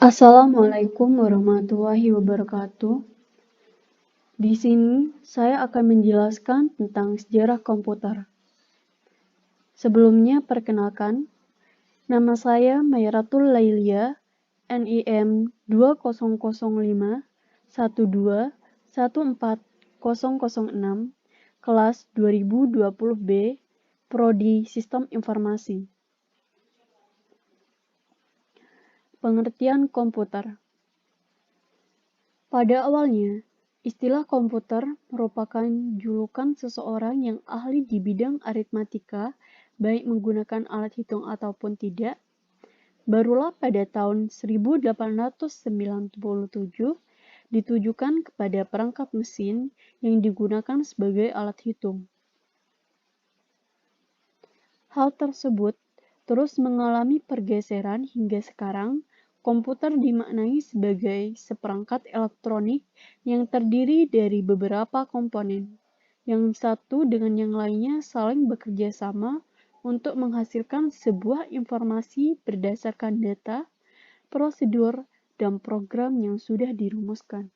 Assalamualaikum warahmatullahi wabarakatuh. Di sini saya akan menjelaskan tentang sejarah komputer. Sebelumnya perkenalkan, nama saya Mairatul Lailia, NIM 2005121414006, kelas 2020B, Prodi Sistem Informasi. Pengertian komputer. Pada awalnya, istilah komputer merupakan julukan seseorang yang ahli di bidang aritmatika, baik menggunakan alat hitung ataupun tidak. Barulah pada tahun 1897 ditujukan kepada perangkat mesin yang digunakan sebagai alat hitung. Hal tersebut terus mengalami pergeseran hingga sekarang. Komputer dimaknai sebagai seperangkat elektronik yang terdiri dari beberapa komponen, yang satu dengan yang lainnya saling bekerja sama untuk menghasilkan sebuah informasi berdasarkan data, prosedur, dan program yang sudah dirumuskan.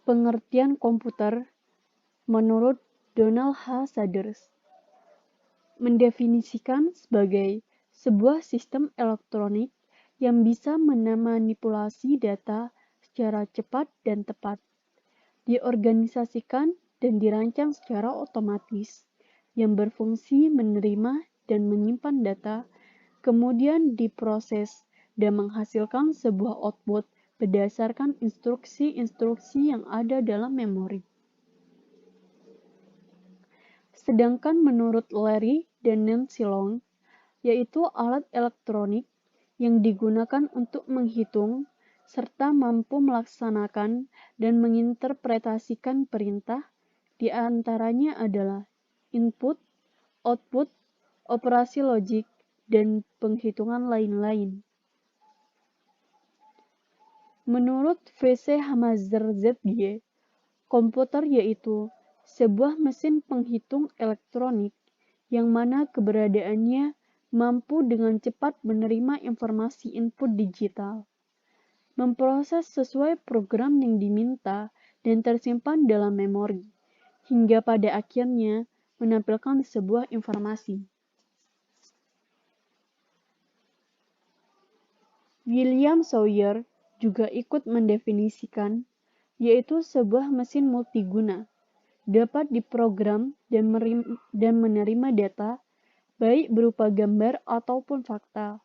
Pengertian komputer menurut Donald H. Sanders mendefinisikan sebagai sebuah sistem elektronik yang bisa memanipulasi data secara cepat dan tepat, diorganisasikan dan dirancang secara otomatis, yang berfungsi menerima dan menyimpan data, kemudian diproses dan menghasilkan sebuah output berdasarkan instruksi-instruksi yang ada dalam memori. Sedangkan menurut Larry dan Nancy Long, yaitu alat elektronik yang digunakan untuk menghitung serta mampu melaksanakan dan menginterpretasikan perintah, di antaranya adalah input, output, operasi logik, dan penghitungan lain-lain. Menurut V.C. Hamazer ZG, komputer yaitu sebuah mesin penghitung elektronik yang mana keberadaannya mampu dengan cepat menerima informasi input digital, memproses sesuai program yang diminta dan tersimpan dalam memori, hingga pada akhirnya menampilkan sebuah informasi. William Sawyer juga ikut mendefinisikan, yaitu sebuah mesin multiguna, dapat diprogram dan menerima data, baik berupa gambar ataupun fakta,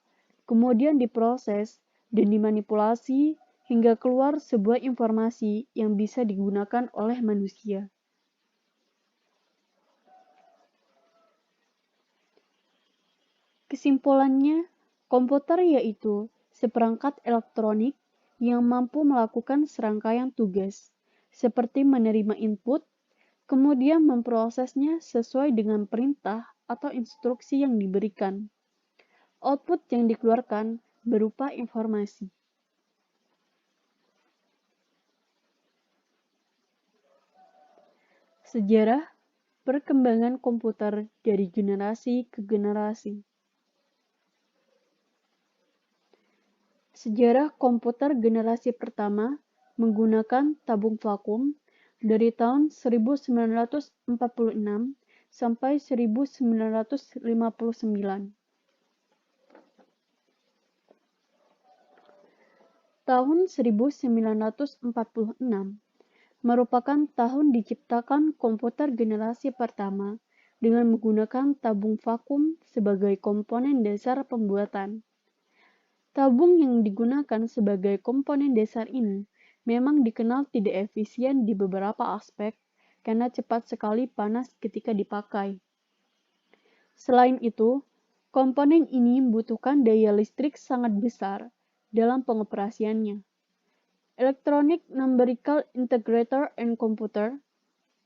kemudian diproses dan dimanipulasi hingga keluar sebuah informasi yang bisa digunakan oleh manusia. Kesimpulannya, komputer yaitu seperangkat elektronik yang mampu melakukan serangkaian tugas, seperti menerima input, kemudian memprosesnya sesuai dengan perintah atau instruksi yang diberikan. Output yang dikeluarkan berupa informasi. Sejarah perkembangan komputer dari generasi ke generasi. Sejarah komputer generasi pertama menggunakan tabung vakum dari tahun 1946 sampai 1959. Tahun 1946 merupakan tahun diciptakan komputer generasi pertama dengan menggunakan tabung vakum sebagai komponen dasar pembuatan. Tabung yang digunakan sebagai komponen dasar ini memang dikenal tidak efisien di beberapa aspek karena cepat sekali panas ketika dipakai. Selain itu, komponen ini membutuhkan daya listrik sangat besar dalam pengoperasiannya. Electronic Numerical Integrator and Computer,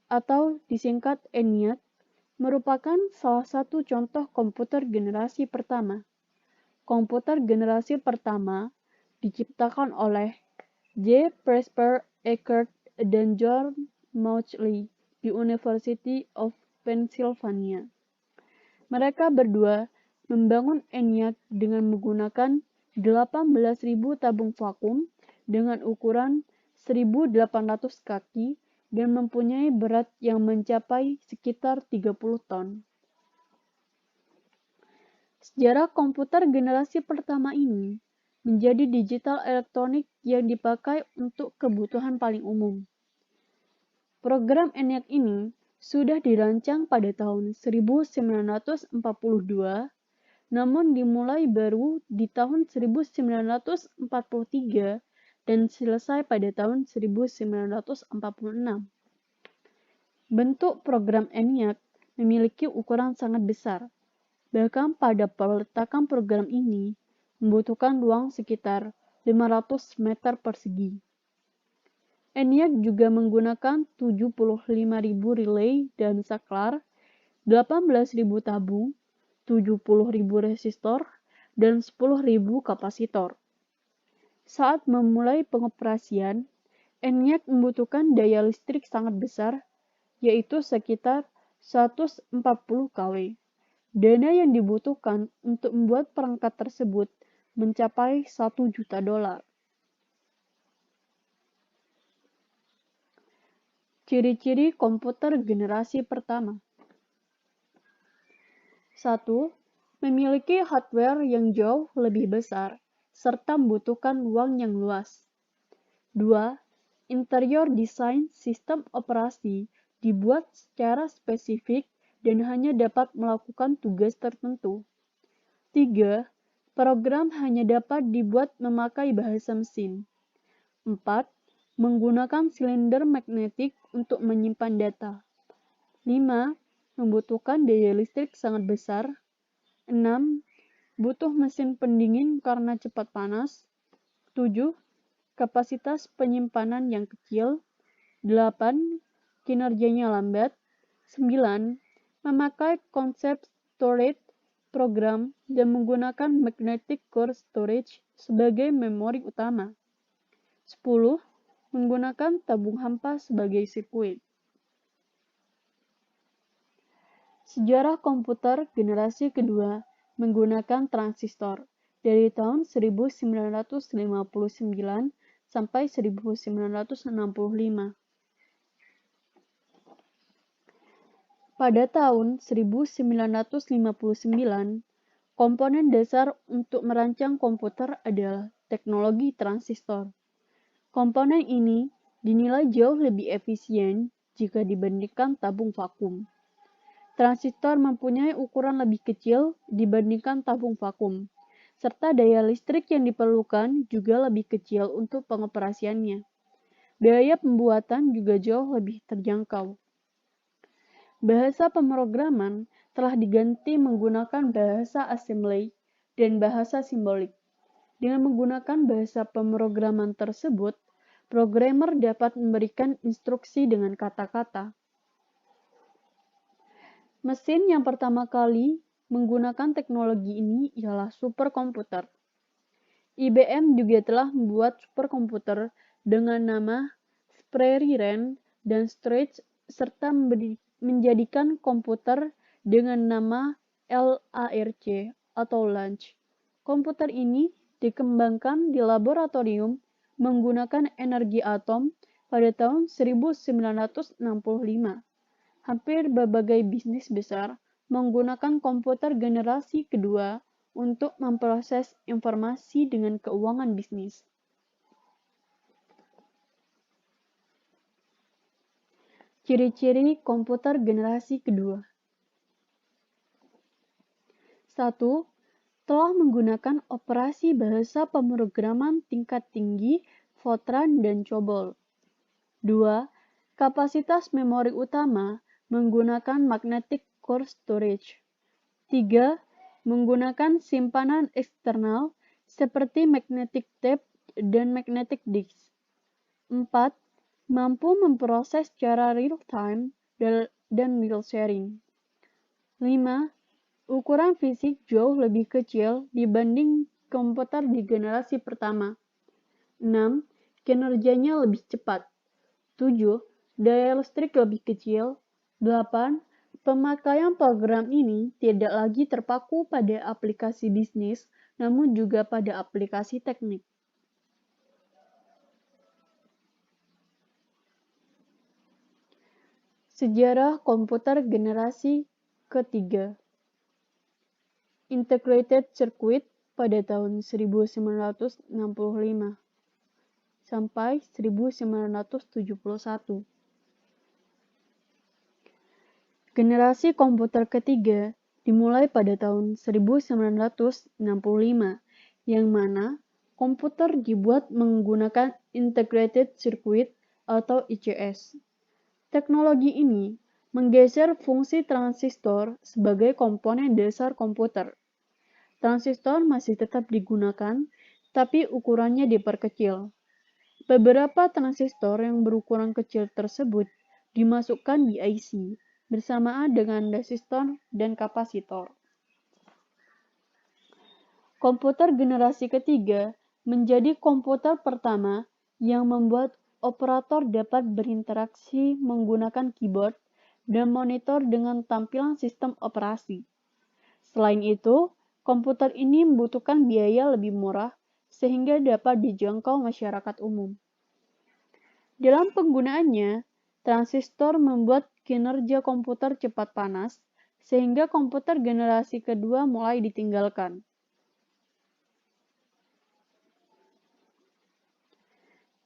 atau disingkat ENIAC, merupakan salah satu contoh komputer generasi pertama. Komputer generasi pertama diciptakan oleh J. Presper Eckert dan John Mauchly di University of Pennsylvania. Mereka berdua membangun ENIAC dengan menggunakan 18.000 tabung vakum dengan ukuran 1.800 kaki dan mempunyai berat yang mencapai sekitar 30 ton. Sejarah komputer generasi pertama ini menjadi digital elektronik yang dipakai untuk kebutuhan paling umum. Program ENIAC ini sudah dirancang pada tahun 1942, namun dimulai baru di tahun 1943 dan selesai pada tahun 1946. Bentuk program ENIAC memiliki ukuran sangat besar. Bahkan pada peletakan program ini membutuhkan ruang sekitar 500 meter persegi. ENIAC juga menggunakan 75.000 relay dan saklar, 18.000 tabung, 70.000 resistor, dan 10.000 kapasitor. Saat memulai pengoperasian, ENIAC membutuhkan daya listrik sangat besar, yaitu sekitar 140 kW. Dana yang dibutuhkan untuk membuat perangkat tersebut mencapai $1 juta. Ciri-ciri komputer generasi pertama. 1. Memiliki hardware yang jauh lebih besar, serta membutuhkan ruang yang luas. 2. Interior desain sistem operasi dibuat secara spesifik dan hanya dapat melakukan tugas tertentu. 3. Program hanya dapat dibuat memakai bahasa mesin. 4. Menggunakan silinder magnetik untuk menyimpan data. 5. Membutuhkan daya listrik sangat besar. 6. Butuh mesin pendingin karena cepat panas. 7. Kapasitas penyimpanan yang kecil. 8. Kinerjanya lambat. 9. Memakai konsep storage program dan menggunakan magnetic core storage sebagai memori utama. 10. Menggunakan tabung hampa sebagai sirkuit. Sejarah komputer generasi kedua menggunakan transistor dari tahun 1959 sampai 1965. Pada tahun 1959, komponen dasar untuk merancang komputer adalah teknologi transistor. Komponen ini dinilai jauh lebih efisien jika dibandingkan tabung vakum. Transistor mempunyai ukuran lebih kecil dibandingkan tabung vakum, serta daya listrik yang diperlukan juga lebih kecil untuk pengoperasiannya. Biaya pembuatan juga jauh lebih terjangkau. Bahasa pemrograman telah diganti menggunakan bahasa assembly dan bahasa simbolik. Dengan menggunakan bahasa pemrograman tersebut, programmer dapat memberikan instruksi dengan kata-kata. Mesin yang pertama kali menggunakan teknologi ini ialah superkomputer. IBM juga telah membuat superkomputer dengan nama Prairie Ran dan Stretch serta menjadikan komputer dengan nama LARC atau Lunch. Komputer ini dikembangkan di laboratorium menggunakan energi atom pada tahun 1965. Hampir berbagai bisnis besar menggunakan komputer generasi kedua untuk memproses informasi dengan keuangan bisnis. Ciri-ciri komputer generasi kedua. 1. Telah menggunakan operasi bahasa pemrograman tingkat tinggi, Fortran dan COBOL. 2. Kapasitas memori utama menggunakan magnetic core storage. 3. Menggunakan simpanan eksternal seperti magnetic tape dan magnetic disk. 4. Mampu memproses secara real-time dan real sharing. 5. Ukuran fisik jauh lebih kecil dibanding komputer di generasi pertama. 6. Kinerjanya lebih cepat. 7. Daya listrik lebih kecil. 8. Pemakaian program ini tidak lagi terpaku pada aplikasi bisnis, namun juga pada aplikasi teknik. Sejarah komputer generasi ketiga. Integrated Circuit pada tahun 1965 sampai 1971. Generasi komputer ketiga dimulai pada tahun 1965, yang mana komputer dibuat menggunakan Integrated Circuit atau ICS. Teknologi ini menggeser fungsi transistor sebagai komponen dasar komputer. Transistor masih tetap digunakan, tapi ukurannya diperkecil. Beberapa transistor yang berukuran kecil tersebut dimasukkan di IC bersamaan dengan resistor dan kapasitor. Komputer generasi ketiga menjadi komputer pertama yang membuat operator dapat berinteraksi menggunakan keyboard dan monitor dengan tampilan sistem operasi. Selain itu, komputer ini membutuhkan biaya lebih murah sehingga dapat dijangkau masyarakat umum. Dalam penggunaannya, transistor membuat kinerja komputer cepat panas, sehingga komputer generasi kedua mulai ditinggalkan.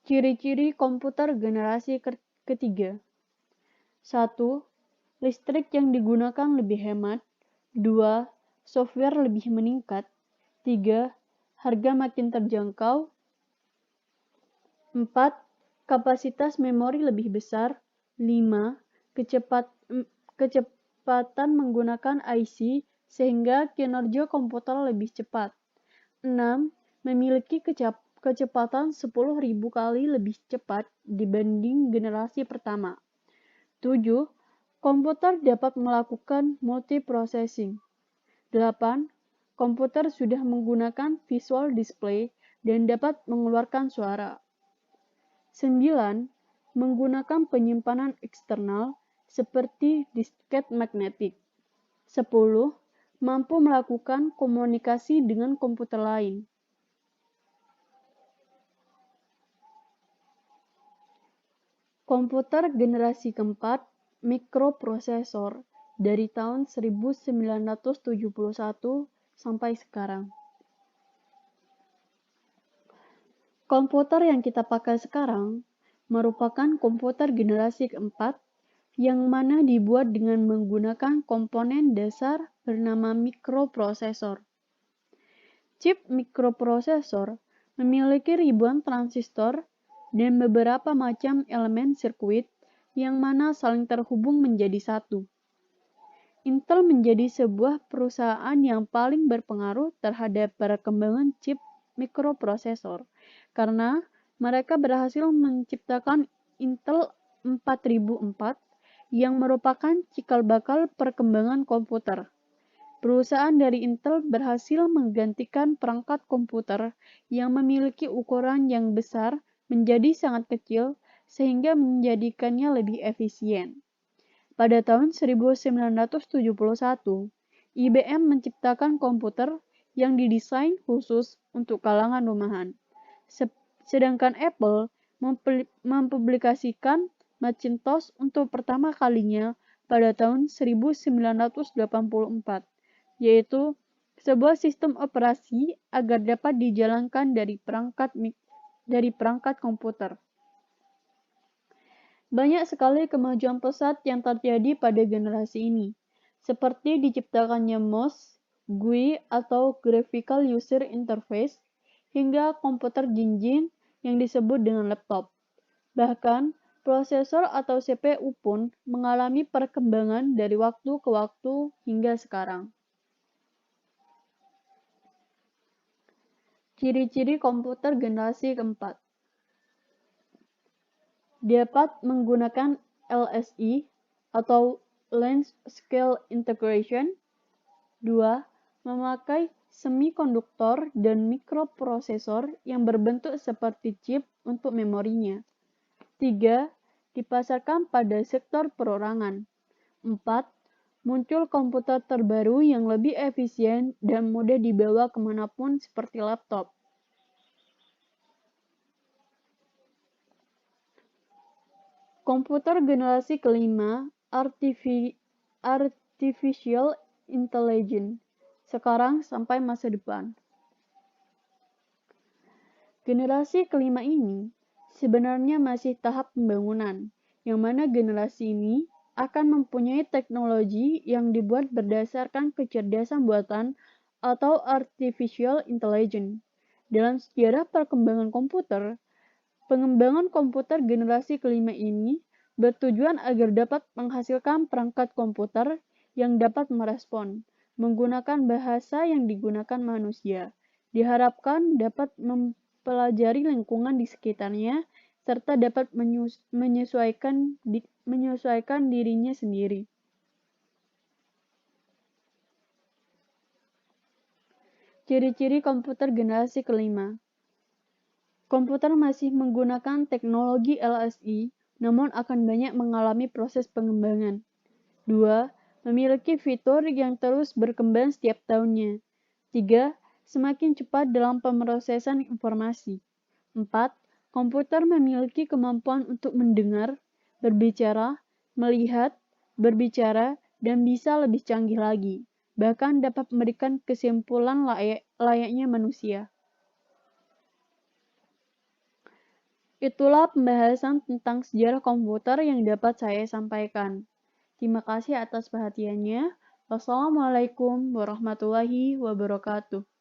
Ciri-ciri komputer generasi ketiga. 1. Listrik yang digunakan lebih hemat. 2. Software lebih meningkat. 3. Harga makin terjangkau. 4. Kapasitas memori lebih besar. 5. Kecepatan menggunakan IC sehingga kinerja komputer lebih cepat. 6. Memiliki kecepatan 10.000 kali lebih cepat dibanding generasi pertama. 7. Komputer dapat melakukan multiprocessing. 8. Komputer sudah menggunakan visual display dan dapat mengeluarkan suara. 9. Menggunakan penyimpanan eksternal seperti disket magnetik. 10. Mampu melakukan komunikasi dengan komputer lain. Komputer generasi keempat, mikroprosesor, dari tahun 1971 sampai sekarang. Komputer yang kita pakai sekarang merupakan komputer generasi keempat yang mana dibuat dengan menggunakan komponen dasar bernama mikroprosesor. Chip mikroprosesor memiliki ribuan transistor dan beberapa macam elemen sirkuit yang mana saling terhubung menjadi satu. Intel menjadi sebuah perusahaan yang paling berpengaruh terhadap perkembangan chip mikroprosesor karena mereka berhasil menciptakan Intel 4004 yang merupakan cikal bakal perkembangan komputer. Perusahaan dari Intel berhasil menggantikan perangkat komputer yang memiliki ukuran yang besar menjadi sangat kecil sehingga menjadikannya lebih efisien. Pada tahun 1971, IBM menciptakan komputer yang didesain khusus untuk kalangan rumahan. Sedangkan Apple mempublikasikan Macintosh untuk pertama kalinya pada tahun 1984, yaitu sebuah sistem operasi agar dapat dijalankan dari perangkat komputer. Banyak sekali kemajuan pesat yang terjadi pada generasi ini, seperti diciptakannya MOS, GUI atau Graphical User Interface, hingga komputer jinjing yang disebut dengan laptop. Bahkan, prosesor atau CPU pun mengalami perkembangan dari waktu ke waktu hingga sekarang. Ciri-ciri komputer generasi keempat. Dapat menggunakan LSI atau Large Scale Integration. 2. Memakai semikonduktor dan mikroprosesor yang berbentuk seperti chip untuk memorinya. 3. Dipasarkan pada sektor perorangan. 4. Muncul komputer terbaru yang lebih efisien dan mudah dibawa kemanapun seperti laptop. Komputer generasi kelima, Artificial Intelligence, sekarang sampai masa depan. Generasi kelima ini sebenarnya masih tahap pembangunan, yang mana generasi ini akan mempunyai teknologi yang dibuat berdasarkan kecerdasan buatan atau artificial intelligence. Dalam sejarah perkembangan komputer, pengembangan komputer generasi kelima ini bertujuan agar dapat menghasilkan perangkat komputer yang dapat merespon, menggunakan bahasa yang digunakan manusia. Diharapkan dapat mempelajari lingkungan di sekitarnya, serta dapat menyesuaikan dirinya sendiri. Ciri-ciri komputer generasi kelima. Komputer masih menggunakan teknologi LSI, namun akan banyak mengalami proses pengembangan. 2. Memiliki fitur yang terus berkembang setiap tahunnya. 3. Semakin cepat dalam pemrosesan informasi. 4. Komputer memiliki kemampuan untuk mendengar, berbicara, melihat, berbicara, dan bisa lebih canggih lagi. Bahkan dapat memberikan kesimpulan layaknya manusia. Itulah pembahasan tentang sejarah komputer yang dapat saya sampaikan. Terima kasih atas perhatiannya. Wassalamualaikum warahmatullahi wabarakatuh.